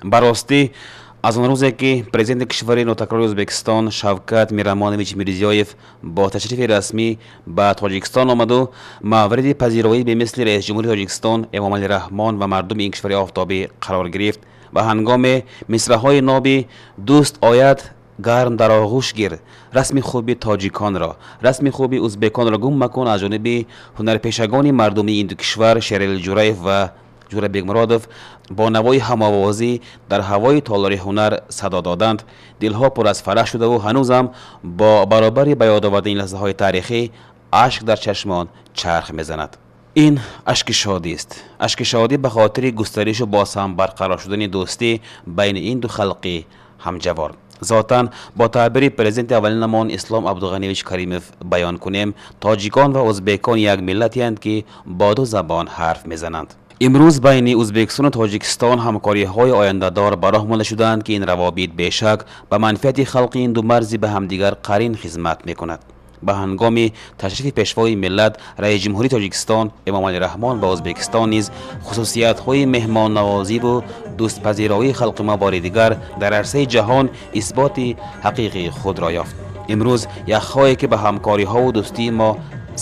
барости аз он рӯзе ки президенти кишвари нотакрори Ӯзбекистон Шавкат Мирамонович Мирзиёев бо ташрифи расмӣ ба Тоҷикистон омаду мавриди пазироӣ бемисли раис ҷумҳури Тоҷикистон Эмомалӣ Раҳмон ва мардуми ин кишвари офтобӣ қарор гирифт ва ҳангоми мисраҳои ноби «Дӯст ояд гарм дар оғӯш гир, расми хуби тоҷиконро, расми хуби ӯзбеконро гум макун» аз ҷониби ҳунарпешагони мардуми ин ду кишвар Шерали Ҷураев ва Ҷура Бегмуродов бо навои ҳамовозӣ дар ҳавои толори ҳунар садо доданд, дилҳо пур аз фарах шудаву ҳанӯзам бо баробари ба ёд овардани лаҳзаҳои таърихӣ ашк дар чашмон чарх мезанад. ин ашки шодист, ашки шодӣ ба хотири густаришу боз ҳам барқарор шудани дӯстӣ байни ин ду халқи ҳамҷавор. зотан бо таъбири президенти аввалинамон Ислом Абдуғаниевич Каримов баён кунем, тоҷикон ва ӯзбекон як миллатиянд ки бо ду забон ҳарф мезананд. имрӯз байни Ӯзбекистону Тоҷикистон ҳамкориҳои ояндадор ба роҳ монда шуданд ки ин равобит бешак ба манфиати халқи ин ду марзи ба ҳамдигар қарин хизмат мекунад. ба ҳангоми ташрифи пешвои миллат раис ҷумҳури Тоҷикистон Эмомалӣ Раҳмон ба Ӯзбекистон низ хусусиятҳои меҳмоннавозиву дӯстпазироии халқи мо бори дигар дар арсаи ҷаҳон исботи ҳақиқии худро ёфт. имрӯз яхҳое ки ба ҳамкориҳову дӯстии мо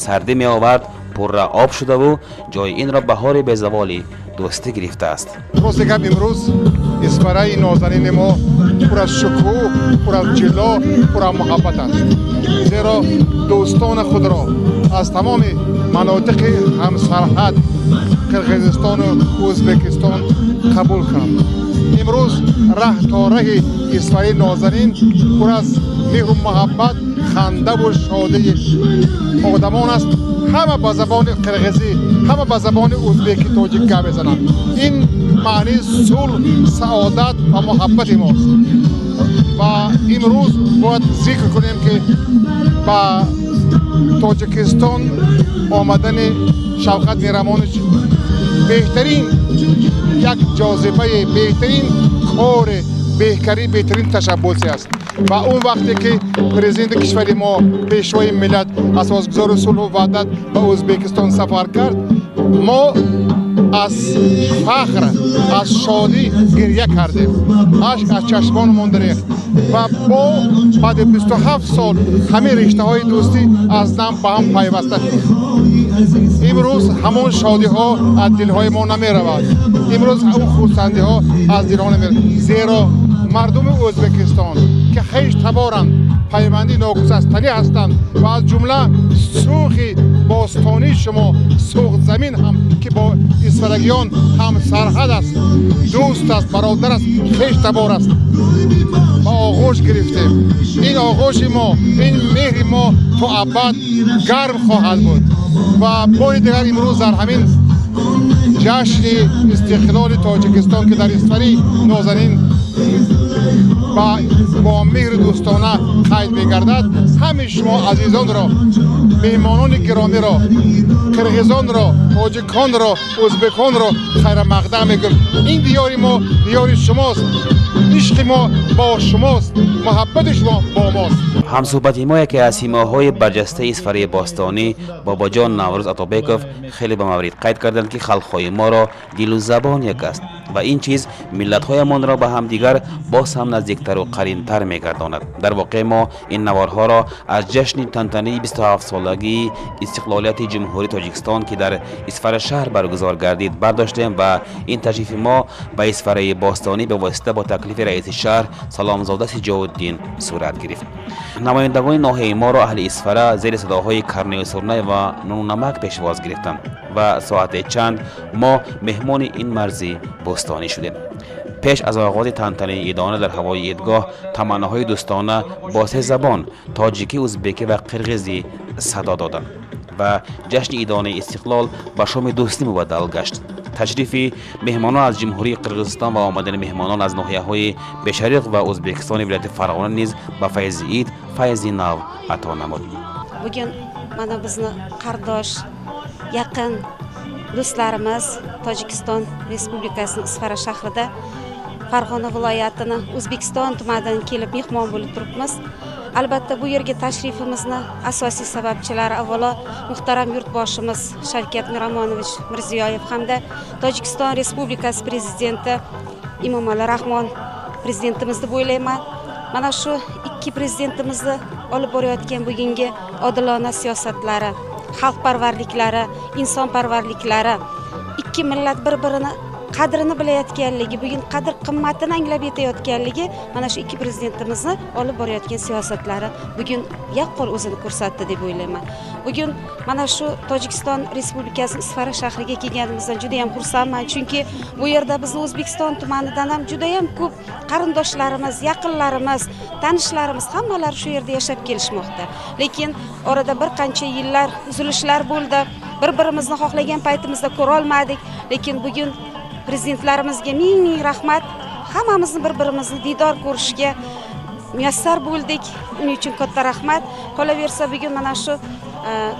сардӣ меовард пурра об шудаву ҷои инро баҳори безаволи дӯстӣ гирифтааст. рости гап имрӯз исфараи нозанини мо пур аз шукӯҳ, пур аз ҷило, пур аз муҳаббат аст. зеро дӯстони худро аз тамоми манотиқи ҳамсарҳад Қирғизистону Ӯзбекистон қабул кард. имрӯз раҳ то раҳи исфараи нозанин пур аз меҳру муҳаббат, хандаву шодии одамон аст. ҳама ба забони қирғизӣ, ҳама ба забони ӯзбеки тоҷик гап мезананд. ин маънии сулҳ, саодат ва муҳаббати мост. ва имрӯз бояд зикр кунем ки ба Тоҷикистон омадани Шавкат Мирамонович беҳтарин як ҷозибаи, беҳтарин кори, беҳтарин ташаббусе аст. ва он вақте ки президенти кишвари мо пешвои миллат асосгузори сулҳу ваҳдат ба Ӯзбекистон сафар кард, мо аз фахр, аз шодӣ гирья кардем, ашк аз чашмонмон рехт ва бо баъди 27 сол ҳамин риштаҳои дӯстӣ аз нам ба ҳам пайваста шуд. имрӯз ҳамон шодиҳо аз дилҳои мо намеравад. имрӯз ҳамон хурсандиҳо аз дилҳо намеравад. зеро мардуми Ӯзбекистон ки ҳеҷ таборанд, пайванди ногусастанӣ ҳастанд ва аз ҷумла сӯхи бостонии шумо сӯхзамин ҳам ки бо исфарагиён ҳам сарҳад аст, дӯст аст, бародар аст, ҳеҷ табор аст. ба оғӯш гирифтем. ин оғӯши мо, ин меҳри мо то абад гарм хоҳад буд. ва бори дигар имрӯз дар ҳамин ҷашни истиқлоли Тоҷикистон ки дар исфараи нозанин бо меҳри дӯстона қайд мегардад, ҳамаи шумо азизонро, меҳмонони гиромиро, қирғизонро, тоҷиконро, ӯзбеконро хайрамақдам мегӯем. ин диёри мо диёри шумост. ишқи мо бо шумост, муҳаббати шумо бо мост. ҳамсӯҳбати мо яке аз симоҳои барҷастаи исфараи бостонӣ Бобоҷон Наврӯз Атобеков хеле ба маврид қайд карданд ки халқҳои моро дилу забон як аст ва ин чиз миллатҳоямонро ба ҳамдигар боз ҳам наздиктару қаринтар мегардонад. дар воқеъ мо ин наворҳоро аз ҷашни тантанаи 27-солагии истиқлолияти ҷумҳурии Тоҷикистон ки дар Исфарашаҳр баргузор гардид бардоштем ва ин ташрифи мо ба исфараи бостонӣ бевосита бо таклифи раиси шаҳр Саломзода Сиҷоуддин сурат гирифт. намояндагони ноҳияи моро аҳли Исфара зери садоҳои карнаю сурнай ва нуну намак пешвоз гирифтанд ва соате чанд мо меҳмони ин марзи бостонӣ шудем. пеш аз оғози тантанаи идона дар ҳавои идгоҳ таманноҳои дӯстона бо се забон тоҷикӣ, ӯзбекӣ ва қирғизӣ садо доданд ва ҷашни идонаи истиқлол ба шоми дӯстӣ мубаддал гашт. ташрифи меҳмонон аз ҷумҳурии Қирғизистон ва омадани меҳмонон аз ноҳияҳои Бешариқ ва Ӯзбекистони вилояти Фарғона низ ба файзи ид файзи нав ато намуд. Bugun mana bizni qardosh, yaqin do'stlarimiz Tojikiston Respublikasining Isfara shahrida Farg'ona viloyatining O'zbekiston tumanidan kelib mehmon bo'lib turibmiz. Albatta bu yerga tashrifimizni asosiy sababchilari avvalo muhtaram yurtboshimiz Shavkat Miramonovich Mirziyoyev hamda Tojikiston Respublikasi prezidenti Emomali Rahmon prezidentimiz deb o'ylayman. Mana shu ikki prezidentimizni olib borayotgan bugungi odilona siyosatlari, xalqparvarliklari, insonparvarliklari, ikki millat bir-birini qadrini bilayotganligi, bugun qadr qimmatini anglab yetayotganligi mana shu ikki prezidentimizni olib borayotgan siyosatlari bugun yaqqol o'zini ko'rsatdi deb o'ylayman. Bugun mana shu Tojikiston Respublikasi Isfara shahriga kelganimizdan juda ham xursandman, chunki bu yerda bizni O'zbekiston tumanidan ham juda ham ko'p qarindoshlarimiz, yaqinlarimiz, tanishlarimiz hammalari shu yerda yashab kelishmoqda. Lekin orada bir qancha yillar uzilishlar bo'ldi. Bir-birimizni xohlagan paytimizda ko'ra olmadik, lekin bugun prezidentlarimizga ming rahmat. Hammamizni bir-birimizni diydor ko'rishga muyassar bo'ldik. Uning uchun katta rahmat. Qolaversa bugun mana shu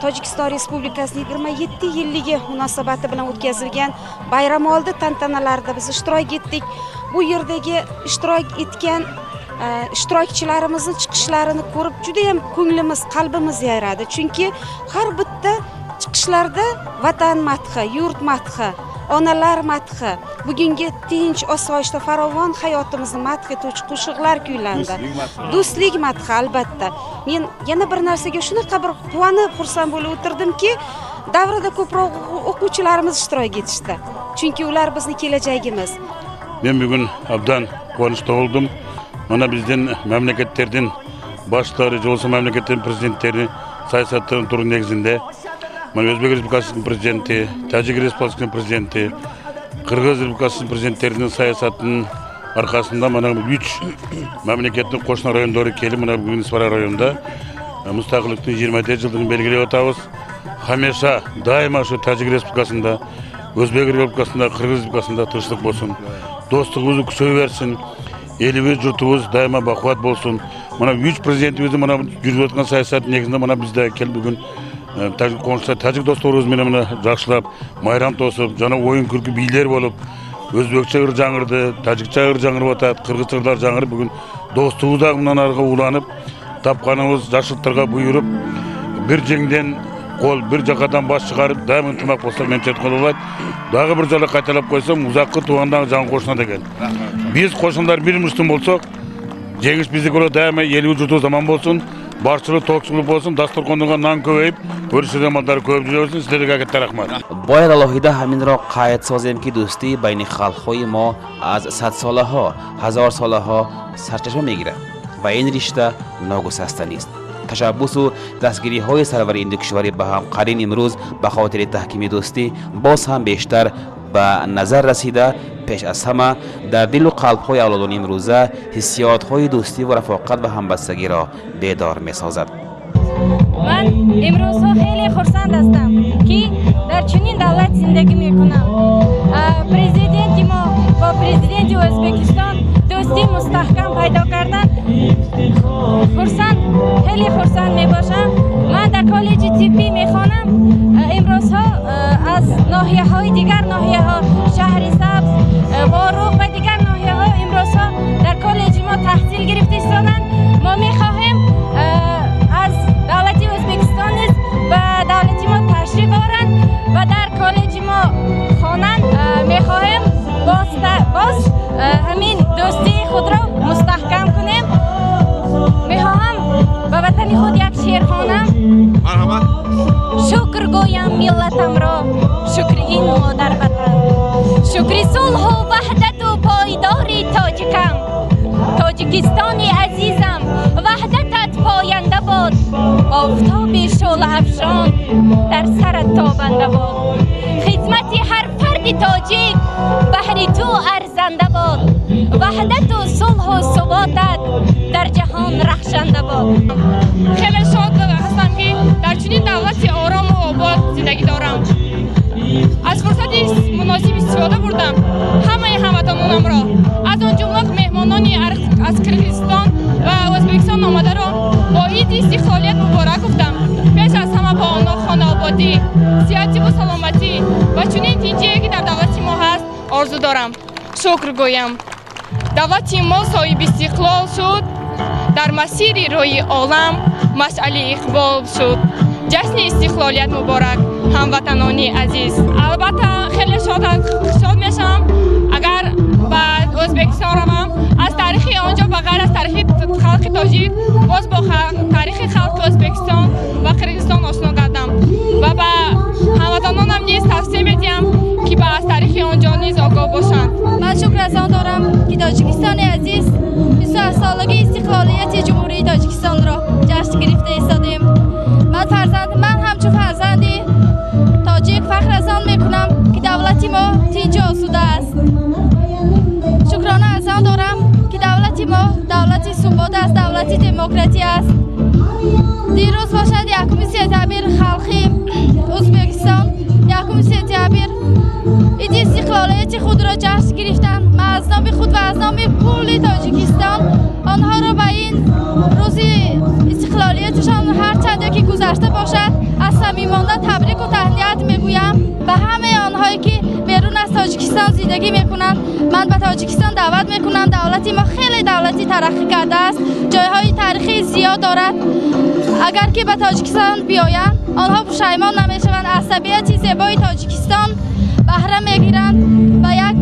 Tojikiston Respublikasining 27 yilligi munosabati bilan o'tkazilgan bayramoldi tantanalarida biz ishtirok etdik. Bu yerdagi ishtirok etgan ishtirokchilarimizning chiqishlarini ko'rib juda ham ko'nglimiz, qalbimiz yayradi. Chunki har bitta chiqishlarda vatan madhi, yurt madhi, onalar madhi, bugungi tinch, osoyishta, farovon hayotimizni madhi etuvchi qo'shiqlar kuylandi. Do'stlik madhi albatta. Men yana bir narsaga shunaqa bir quvonib, xursand bo'lib o'tirdimki, davrada ko'proq o'quvchilarimiz ishtirok etishdi. Chunki ular bizning kelajagimiz. Men bugun abdan quvonchda bo'ldim. Mana bizden memleketlerden başları, olsa memleketlerin prezidentleri siyasatların turu negizinde mana Özbek Respublikasının prezidenti, Tacik Respublikasının prezidenti, Kırgız Respublikasının prezidentlerinin siyasatının arkasında mana 3 memleketin qo'shni rayonlari kelib, mana bugun Isfara rayonida mustaqillikning 20 yılını belgilab o'tamiz. Hamisha daima shu Tacik Respublikasında, Özbek Respublikasında, Kırgız Respublikasında tinchlik bo'lsin. Do'stligimiz kuchayaversin. Elimiz, yurtimiz daima baquvvat bo'lsin. Mana 3 prezidentimizning mana yurib o'tgan siyosat negizida mana bizda kelib bugun Tacik do'stlarimiz bilan mana yaxshilab bayram to'sib, jana o'yin kulki biylar bo'lib, o'zbekcha жаңырды, tojikcha жаңырып o'tadi, qirg'izchalar жаңырып bugun do'stligimizda undan arqa ulanib, tapqanimiz yaxshiliklarga buyurib, bir jengden qo'l, bir jaqadan bosh chiqarib, daim intimoq bo'lsa men chet qo'l bo'ladi. Dag'i bir joyga qaytalab qo'ysam, uzoqqa tuvandan jon qo'shna degan. Biz qo'shnilar bir muslim bo'lsak, jengish bizni ko'ra daima yeli vujudi zaman bo'lsin, barchilik to'qchilik bo'lsin, dasturxonga non ko'payib, ko'rishadigan modlar ko'p bo'lsin. Sizlarga katta rahmat. باید alohida haminroq qayd sozimki do'sti bayni xalqhoy ما از 100 ساله ها 1000 ساله ها سرچشمه میگیره و این رشته ناگسسته نیست. تشبس و دستگیری های سروری این دو کشور به هم قرین امروز به خاطر تحکیم دوستی باز هم بیشتر به نظر رسیده. پیش از همه در دل و قلب های اولادان امروزه حسیات های دوستی و رفاقت و همبستگی را بیدار می سازد. من امروز خیلی خرسند هستم که در چنین دولت زندگی می کنم. پرزیدنت ما با پرزیدنت ازبکستان دوستی مستحکم پیدا کردن. خیلی خرسند می باشم. من در کالج طبی می خوانم. امروز ها از ناحیه های دیگر، ناحیه ها شهر سبز، باروق و دیگر ناحیه ها امروز ها در کالج ما تحصیل گرفته ایستادند. ما می خواهیم از دولت ازبکستان و دولت ما تشریف آورند و در کالج ما خوانند. می خواهیم باز همین دوستی خود را مستحکم کنیم. می خواهم به وطن خود یک شعر خوانم. شکر گویم ملتم را، شکر این مادر وطن، شکر صلح و وحدت و پایداری تاجیکم. تاجیکستانی عزیزم وحدتت پاینده باد، آفتاب شعله افشان در سرت تابنده باد. خدمت هر فرد تاجیک بهر تو ارزنده باد، وحدت و صلح و ثباتت در جهان رخشنده باد. خیلی شاد هستم که در چنین دولتی آرام و آباد زندگی دارم. از فرصت مناسب استفاده بردم. همه هموطنانم را، از آن جمله مهمانانی از کرغیزستان و ازبکستان آمده را با عید استقلالیت مبارک گفتم. پیش از همه با آنها خانوادگی، صحت و سلامتی و چنین تنجی که در دولت ما هست آرزو دارم. شکر گویم. دولت ما صاحب استقلال شد، در مسیر روی عالم مشعل اقبال شد. جشن استقلالیت مبارک هموطنانی عزیز. البته خیلی شاد میشم اگر و ازبکستان روم. از تاریخ آنجا بغیر از تاریخ خلق تاجیک باز با تاریخ خلق ازبکستان و قرقیزستان آشنا کردم و به هموطنانم نیز توصیه می‌دهم که با از تاریخ آنجا نیز آگاه باشند. من شکر از آن دارم که تاجیکستان عزیز 27 سالگی استقلالیت جمهوری تاجیکستان را جشن گرفته ایستادیم. من همچون فرزندی تاجیک فخر از آن میکنم که دولتی ما تینج آسوده است. شکرانه از آن دارم که دولتی ما دولتی ثبات است، دولتی دموکراتی است. دیروز باشد یکم سپتامبر خلقی ازبکستان یکم سپتامبر ایدی استقلالیت خود را جشن گرفتند. از نام خود و از نام کل تاجیکستان آنها را به این روز استقلالیتشان هر چند که گذشته باشد از صمیمانه تبریک و تهنیت میگویم. به همه آنهایی که بیرون از تاجیکستان زندگی میکنند من به تاجیکستان دعوت میکنم. دولتی ما خیلی دولتی ترقی کرده است، جایهای تاریخی زیاد دارد. اگر که به تاجیکستان بیایند آنها پشیمان نمیشوند، از طبیعت زیبای تاجیکستان بهره میگیرند و یک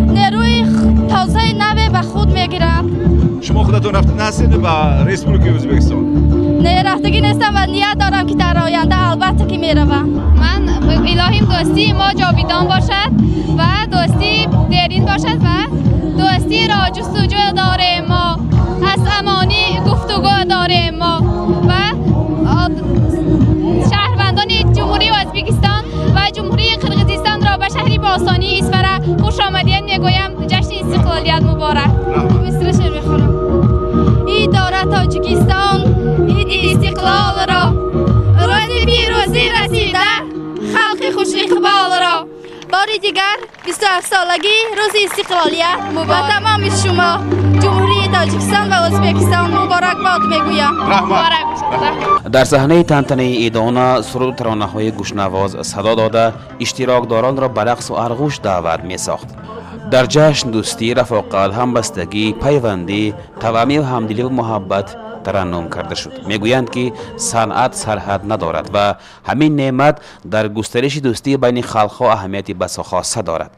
نیروی تازه نوی به خود میگیرند. شما خودتون رفتید هستید به ریسپوبلیک ازبکستان؟ نه، رفتگی نیستم و نیت دارم که در آینده البته که میروم. من الهیم دوستی ما جاویدان باشد و دوستی دیرین باشد و دوستی را جستجو داریم ما، از امانی گفتگو داریم ما و شهروندان جمهوری ازبکستان و جمهوری قرقیزستان را به شهری باستانی اسفره خوش آمدید میگویم. جشن استقلالیت مبارک. مصر شعر میخونم. ای دارد تاجیکستان عید استقلال را، روز پیروزی رسیده خلق خوش اقبال را. بار دیگر 27 سالگی روز استقلالیت مبارک. تمام شما جمهوری تاجیکستان و ازبکستان مبارک باد میگویم. در صحنه تنتنه ایدانا سرود ترانه‌های گوشنواز صدا داده اشتراکداران را به رقص و آغوش دعوت می ساخت. در جشن دوستی، رفاقت، همبستگی، پیوندی، توأمی و همدلی و محبت ترنم کرده شد. میگویند که صنعت سرحد ندارد و همین نعمت در گسترش دوستی بین خلق‌ها اهمیتی بسا خاصه دارد.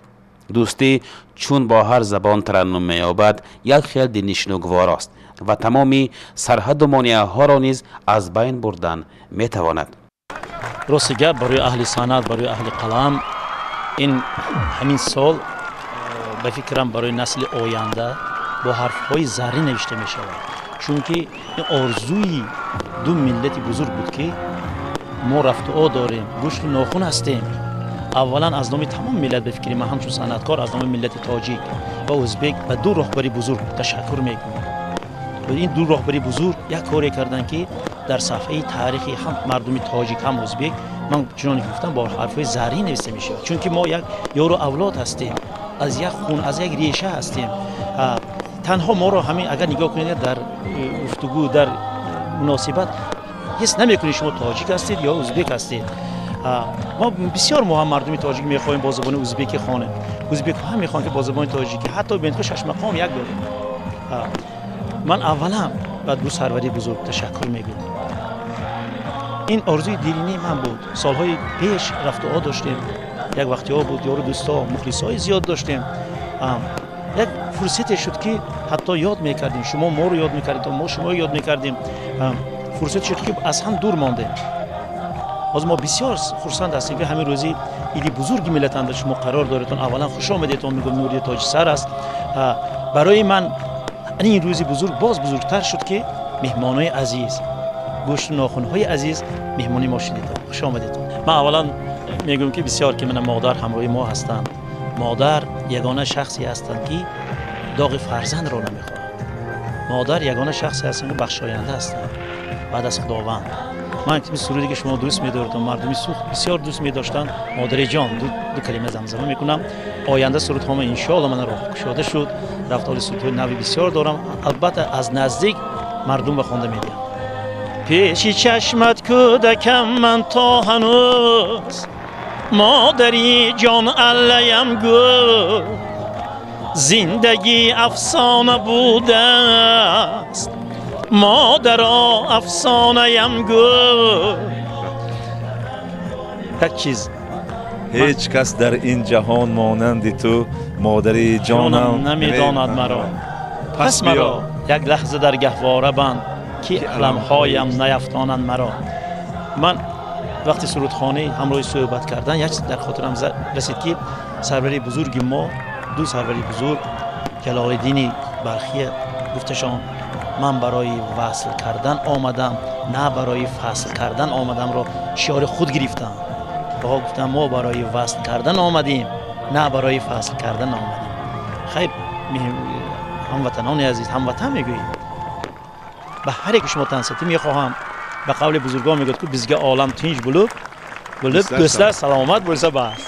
دوستی چون با هر زبان ترنم می‌یابد یک خیل دلنشین‌وگوار است و تمامی سرحد و مانع‌ها را نیز از بین بردن می‌تواند. راست گپ برای اهل صنعت، برای اهل قلم این همین سال به فکرم برای نسل آینده با حرف‌های زرین نوشته می‌شود، چون که این آرزوی دو ملت بزرگ بود که ما رفت و داریم، گوشت و ناخن هستیم. اولا از نام تمام ملت بفکریم، من همچون صنعتکار از نام ملت تاجیک و ازبک و دو راهبری بزرگ تشکر میکنم. و این دو راهبری بزرگ یک کاری کردن که در صفحه تاریخی هم مردم تاجیک هم ازبک من چنان گفتم با حرفای زرین نوشته میشه، چون که ما یک یارو اولاد هستیم، از یک خون، از یک ریشه هستیم. تنها ما رو همین اگر نگاه کنید در گفتگو، در مناسبت حس نمیکنید شما تاجیک هستید یا ازبک هستید. ما بسیار مهم مردم تاجیک میخوایم با زبان ازبکی خوانیم، ازبک هم میخوان که با زبان تاجیکی، حتی بنت شش مقام یک داریم. من اولا بعد دو سروری بزرگ تشکر میگم. این آرزوی دیرینه من بود. سالهای پیش رفت و داشتیم، یک وقتی ها بود یارو دوستا مخلصای زیاد داشتیم. یک فرصتی شد که حتی یاد میکردیم، شما ما رو یاد میکردیم، ما شما رو یاد میکردیم. فرصت شد که از هم دور مانده. از ما بسیار خرسند هستیم که همین روزی ایدی بزرگی ملت اند شما قرار دارتون. اولا خوش آمدیدتون میگم، نوری تاج سر است. برای من این روزی بزرگ باز بزرگتر شد که مهمانای عزیز، گوشت و ناخن‌های عزیز مهمانی ما شدید. خوش آمدیدتون. من اولا میگم که بسیار که من مادر همراه ما هستند. مادر یگانه شخصی هستند که داغ فرزند را نمیخورند. مادر یگانه شخصی هستند که بخشاینده هستند بعد از خداوند. من این سرودی که شما دوست می‌دارید، مردمی سوخت بسیار دوست می‌داشتند. مادر جان دو کلمه زمزمه میکنم. آینده سرودهام ان شاء الله من راه گشاده شد. رفتار سرودهای نوی بسیار دارم، البته از نزدیک مردم به خوانده میدم. پیشی چشمت کودکم من تا هنوز، مادری جان علیم گو، زندگی افسانه بوده است، مادرا افسانه‌ام گو. یک چیز هیچ کس در این جهان مانند تو مادری جانم نمیداند مرا پس مرا یک لحظه در گهواره بند که علمهایم نیفتانند مرا. من وقتی سرودخانه همراه صحبت کردن یک در خاطرم رسید که سروری بزرگ ما دو سروری بزرگ جلال الدین بلخی گفتشان من برای وصل کردن آمدم نه برای فصل کردن آمدم را شعار خود گرفتم. با گفتم ما برای وصل کردن آمدیم نه برای فصل کردن آمدیم. خیر هموطنان عزیز هموطن میگوییم به هر یک شما تنسیتی میخواهم به قول بزرگان میگوید که bizga عالم tinch bo'lib ko'zlar salomat bo'lsa bas.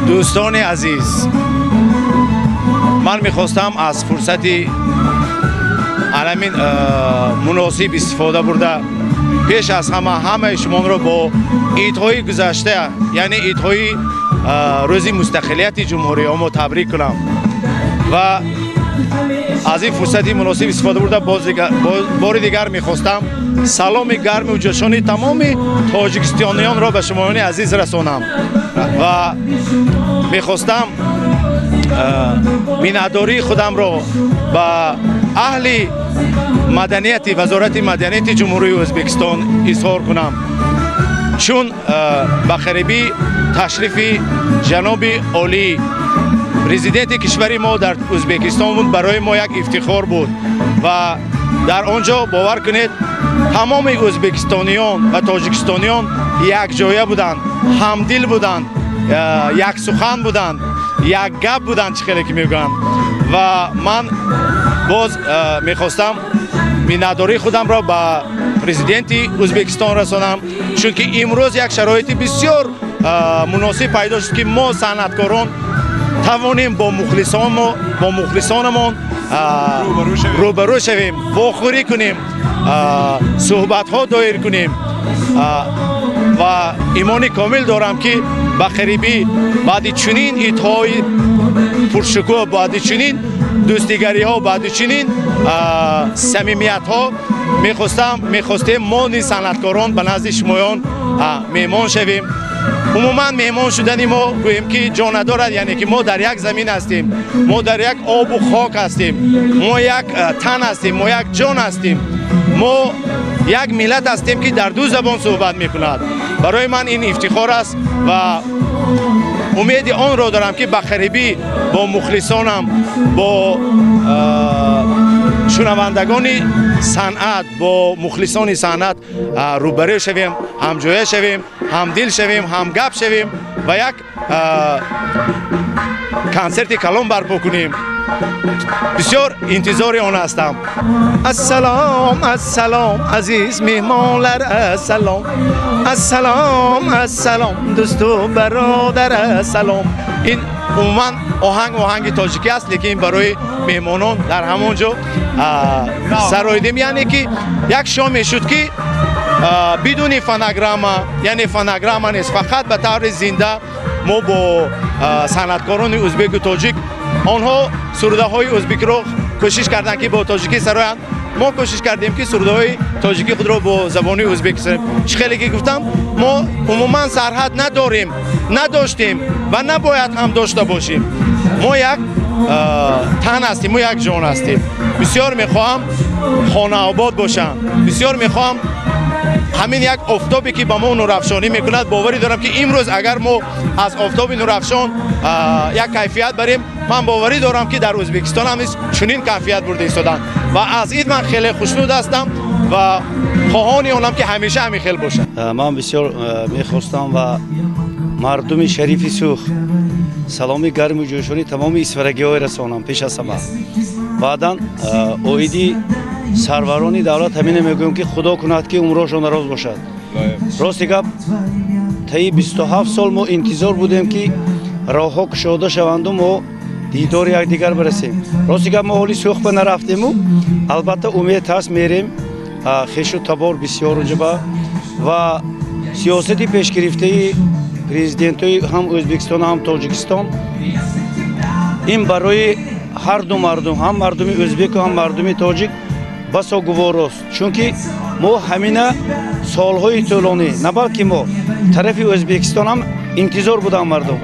دوستان عزیز من میخواستم از فرصتی علمین مناسب استفاده برده پیش از همه شما را با عیدهای گذشته یعنی عیدهای روز مستقلیت جمهوری ما تبریک کنم و از این فرصتی مناسب استفاده برده بار دیگر میخواستم سلام گرم و جشنی تمام تاجیکستانیان را به شمایان عزیز رسانم و میخواستم میناداری خودم را به اهل مدنیت وزارت مدنیت جمهوری ازبکستان اظهار کنم چون به خریبی تشریف جناب عالی پرزیدنت کشور ما در ازبکستان بود برای ما یک افتخار بود و در آنجا باور کنید تمام ازبکستانیان و تاجیکستانیان یک جایه بودند همدل بودند یک سخن بودند یک گپ بودند چه خیلی که میگن و من باز میخواستم میناداری خودم را به پرزیدنت ازبکستان رسانم چون که امروز یک شرایط بسیار مناسب پیدا شد که ما صنعتکاران توانیم با مخلصانمون روبرو شویم واخوری کنیم صحبت ها دایر کنیم و ایمان کامل دارم که به قریبی بعد چنین ایدهای پرشکوه بعد چنین دوستیگری ها بعد چنین صمیمیت ها میخواستیم ما نیز صنعتکاران به نزد شمایان میهمان شویم. عموما میهمان شدن ما گوییم که جا ندارد یعنی که ما در یک زمین هستیم ما در یک آب و خاک هستیم ما یک تن هستیم ما یک جان هستیم ما یک ملت هستیم که در دو زبان صحبت میکند. برای من این افتخار است و امید آن را دارم که به قریبی با مخلصانم با شنوندگان صنعت با مخلصان صنعت روبرو شویم همجایه شویم همدل شویم هم گپ شویم و یک کنسرت کلام برپا کنیم. بسیار انتظار آن هستم. السلام السلام عزیز میهمانلر السلام السلام دوست و برادر السلام. این عموما آهنگ تاجیکی است لیکن برای میهمانان در همونجا سرایدیم یعنی که یک شام شد که بدون فونوگرام یعنی فونوگرام نیست فقط به طور زنده ما با صنعتکاران ازبک و تاجیک آنها سروده های ازبک رو کوشش کردند که با تاجیکی سرایند ما کوشش کردیم که سروده های تاجیکی خود را با زبان ازبک سرایند. چه خیلی که گفتم ما عموما سرحد نداریم نداشتیم و نباید هم داشته باشیم. ما یک تن هستیم ما یک جان هستیم. بسیار میخواهم خانه آباد باشم بسیار میخواهم همین یک آفتابی که با ما نورافشانی میکند باوری دارم که امروز اگر ما از آفتاب نورافشان یک کیفیت بریم من باوری دارم که در ازبکستان هم چنین کیفیت برده ایستادن و از این من خیلی خوشنود هستم و خواهان اونم که همیشه همین خیل باشه. من بسیار میخواستم و مردم شریف سوخ سلامی گرم و جوشانی تمام اسفرگی های رسانم پیش از همه. بعدا اویدی سرورانی دولت همین میگویم که خدا کند که عمرشان دراز باشد. راستی گپ طی 27 سال ما انتظار بودیم که راهها گشوده شوند و ما دیدار یکدیگر برسیم. راستی گپ ما حالی سوخ به نرفتیم و البته امید هست میریم خویش و تبار بسیار جبه و سیاستی پیش گرفته پرزیدنت هم ازبکستان هم تاجیکستان این برای هر دو مردم هم مردم ازبک و هم مردم تاجیک بسا گوار است چون که ما همینه سالهای طولانی نه بلکه ما طرف ازبکستان هم انتظار بودن مردم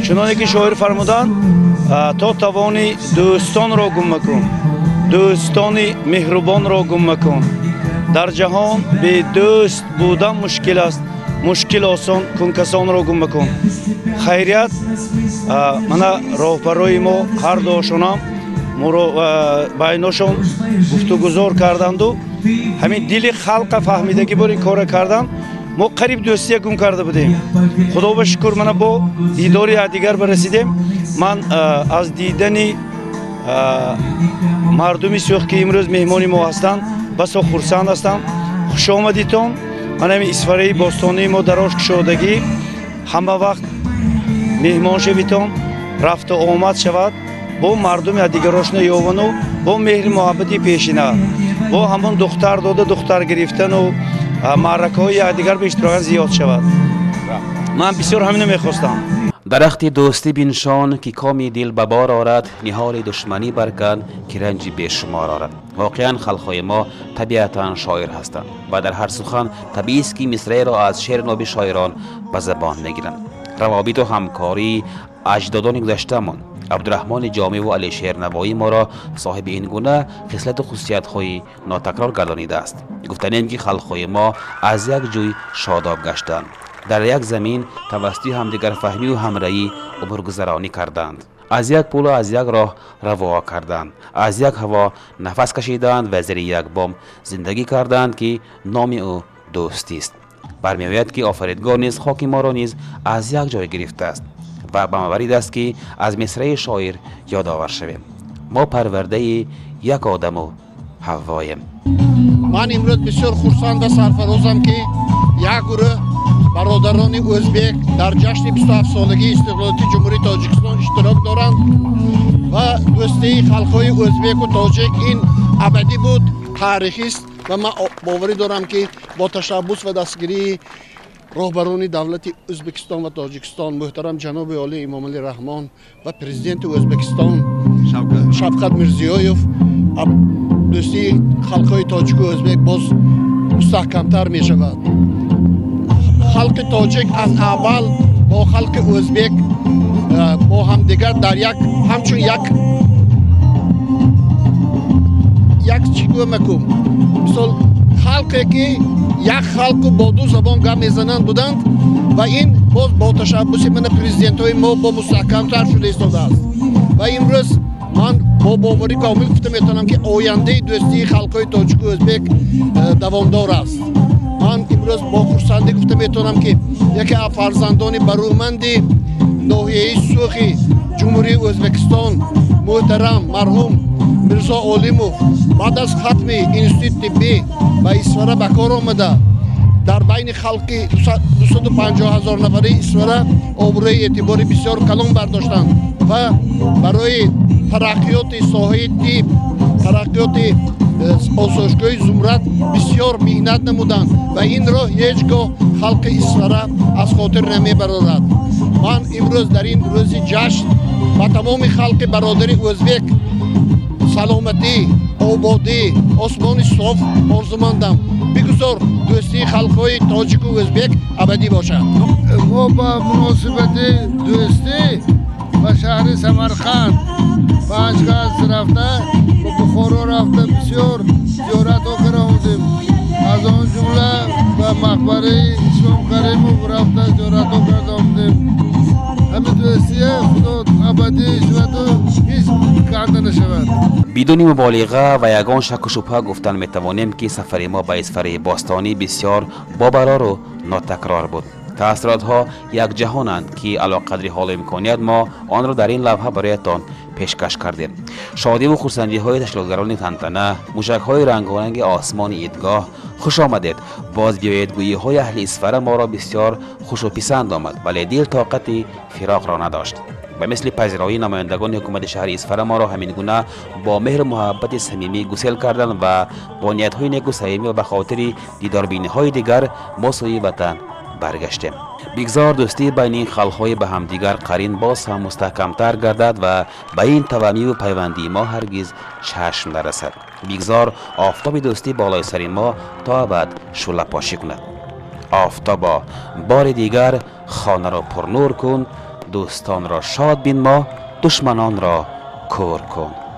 چنانه که شاعر فرمودن تو توانی دوستان را گم مکن، دوستان مهربان را گم مکن. در جهان به دوست بودن مشکل است، مشکل آسان کن کسان را گم مکن. خیریت من راهبرای ما هر دوشونم بیناشون گفتگوزار کردند و همین دل خلق فهمیدگی باری کار کردن. ما قریب دوستی گم کرده بودیم. خدا به شکر من با دیدار دیگر برسیدیم. من از دیدن مردمی سیاه که امروز مهمانی ما هستند بسیار خرسند هستم. خوش آمدیتون. من همین اسفره باستانی ما دراز کشادگی همه وقت مهمان شویتون، رفت و آمد شود با مردم دیگراشون یابن و با مهر محبتی پیشینه با همون دختر داده دختر گرفتن و معرکه های دیگر به اشتراک زیاد شود. من بسیار همینو میخواستم. درخت دوستی بینشان که کامی دل ببار آرد، نهال دشمنی برکن که رنجی بیشمار آرد. واقعا خلقهای ما طبیعتا شاعر هستند و در هر سخن طبیعی است که مصرع را از شعر ناب شاعران به زبان میگیرند. روابط و همکاری اجدادان گذشته‌مان عبدالرحمن جامی و علی شیر نوایی ما را صاحب این گونه خصلت و خصوصیت‌های ناتکرار گردانیده است. گفتنیم که خلقهای ما از یک جوی شاداب گشتند، در یک زمین توسط همدیگر فهمی و همراهی عمرگذرانی کردند، از یک پول و از یک راه روا کردند، از یک هوا نفس کشیدند و زیر یک بام زندگی کردند که نام او دوستی است. برمی‌آید که آفریدگار نیز خاک ما را نیز از یک جای گرفته است و بمآورید است که از مصرع شاعر یادآور شویم. ما پرورده یک آدم و حوایم. من امروز بسیار خرسند و سرفرازم که یک گروه برادران ازبک در جشن 27 سالگی استقلالیت جمهوری تاجیکستان اشتراک دارند و دوستی خلقهای ازبک و تاجیک این ابدی بود، تاریخی است و من باوری دارم که با تشبث و دستگیری راهبران دولت ازبکستان و تاجیکستان محترم جناب عالی امام علی رحمان و پرزیدنت ازبکستان شفقت میرزیویف دوستی خلقهای تاجیک و ازبک باز مستحکمتر می شود. خلق تاجیک از اول با خلق ازبک با همدیگر در یک همچون یک چیگو مکم مثال خلقی که یک خلق با دو زبان گپ میزنند بودند و این باز با تشبث من پرزیدنت های ما با مستحکمتر شده ایستاده است و امروز من با باوری کامل گفته میتونم که آینده دوستی خلقهای تاجیک و ازبک دوامدار است. من امروز با خرسندی گفته میتونم که یکی از فرزندان برومند ناحیه سوخ جمهوری ازبکستان محترم مرحوم میرزا عالیموف بعد از ختم انستیتوت طبی و اسفره به کار آمده در بین خلق 250,000 نفره اسفره آبروی اعتباری بسیار کلان برداشتند و برای ترقیات ساحه طب، ترقیات آسایشگاه زمرد بسیار محنت نمودند و این را هیچگاه خلق اسفره از خاطر نمیبرد. من امروز در این روز جشن با تمام خلق برادری ازبک سلامتی، آبادی، آسمان صاف آرزومندم. بگذار دوستی خلقهای تاجیک و ازبک ابدی باشد. ما با مناسبت دوستی و شهر سمرقند 5 گز رفته و بخارا رفته بسیار زیارت ها کرده آمدیم. از آن جمله به مقبره اسلام کریم رفته زیارت ها کرده آمدیم. همین دوستی خدا ابدی شود و هیچ کرده نشود. بدون مبالغه و یگان شک و شبهه گفتن میتوانیم که سفر ما به اسفره باستانی بسیار باقرار و ناتکرار بود. تأثیرات ها یک جهانند که علاقه حال و امکانیت ما آن را در این لوحه برایتان پیشکش کردیم. شادی و خرسندی های تشکیلگران تنتنه، موشک های رنگارنگ آسمان ایدگاه، خوش آمدید. باز بیاید گویی های اهل اسفره ما را بسیار خوش و پسند آمد، ولی دل طاقت فراق را نداشت. و مثل پذیرایی نمایندگان حکومت شهر اسفره ما را همین گونه با مهر و محبت صمیمی گسیل کردند و با نیت های نیک و صمیمی و به خاطر دیداربینی های دیگر ما سوی وطن برگشتیم. بگذار دوستی بین این خلق‌های به همدیگر قرین باز هم مستحکمتر گردد و به این تومی و پیوندی ما هرگز چشم نرسد. بگذار آفتاب دوستی بالای سر ما تا ابد شعله پاشی کند. آفتابا بار دیگر خانه را پرنور کن، دوستان را شاد بین ما دشمنان را کور کن.